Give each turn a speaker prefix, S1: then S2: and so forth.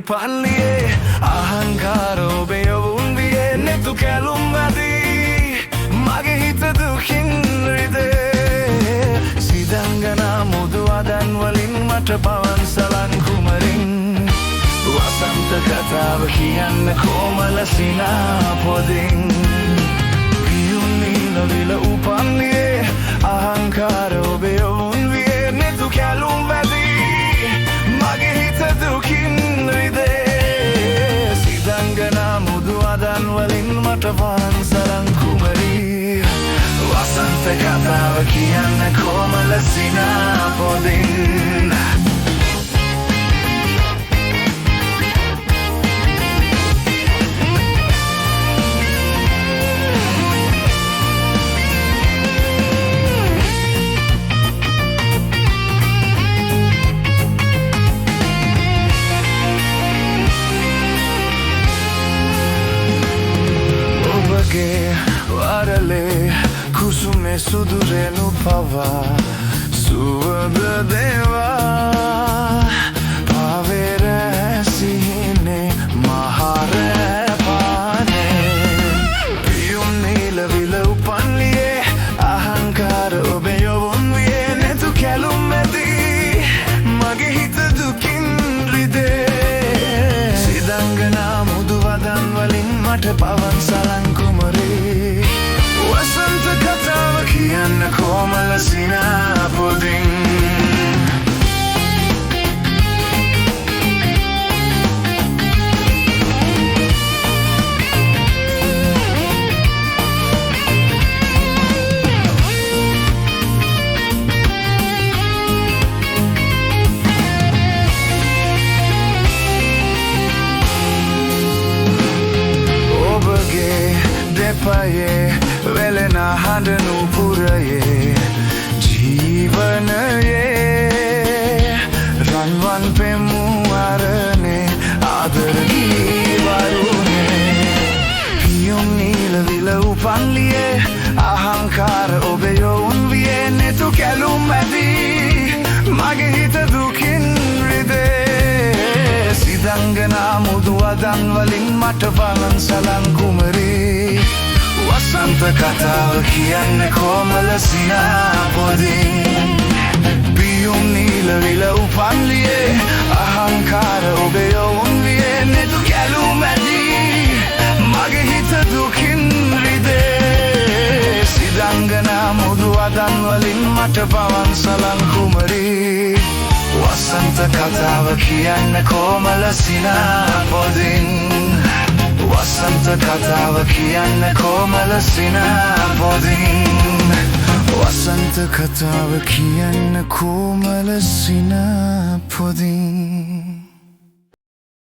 S1: උපන්ලියේ අහංකාර ඔබේ යොවුන් වියේ නෙතු කැලුම් වැදී මගේ හිත දුකින් රිදේ සිදංගනා මුදු අදන් වලින් මට පවන් සලන් කුමරින් වසන්ත කතාව කියන්න කොමල සිනා පොදින් පියුම් නිලවිල උපන්ලියේ අහංකාර ඔබේ යොවුන් වියේ නෙතු කැලුම් වැදී මගේ හිත දුකින් රිදේ සිදංගනා මුදු අදන් වලින් මට පවන් සලන් කුමරී වසන්ත කතාව කියන්න කොමල සිනා පොදින් වරලේ කුසුමේ සුදුරෙනු පවා සුවඳ දේවා පවෙර සිහිනේ මහර පානේ පියුම් නිලවිල උපන්ලියේ අහංකාර ඔබේ යොවුන් වියේ නෙතු කැලුම් මැදී මගේ හිත දුකින් රිදේ සිදංගනා මුදු වදන් වලින් මට පවන් සලන් කුමරී වසන්ත කතාව කියන්න කොමල සිනා පොදින් දෙපයේ වෙලෙන හඬනු පුරයේ ජීවනයේ රන්වන් පෙමු අරනේ ආදරගී වරුනේ පියුම් නිලවිල උපන්ලියේ අහංකාර ඔබේ යොවුන් වියේ නෙතු කැලුම් මැදී මගේ හිත දුකින් රිදේ සිදංගනා මුදු අදන් වලින් මට පවන් සලන් කුමරී වසන්ත කතාව කියන්න කොමල සිනා පොදින් පියුම් නිලවිල උපන්ලියේ අහංකාර ඔබේ යොවුන් වියේ නෙතු කැලුම් මැදී මගේ හිත දුකින් රිදේ සිදංගනා මුදු අදන් වලින් මට පවන් සලන් කුමරී වසන්ත කතාව කියන්න කොමල සිනා පොදින් වසන්ත කතාව කියන්න කොමල සිනා පොදින් වසන්ත කතාව කියන්න කොමල සිනා පොදින්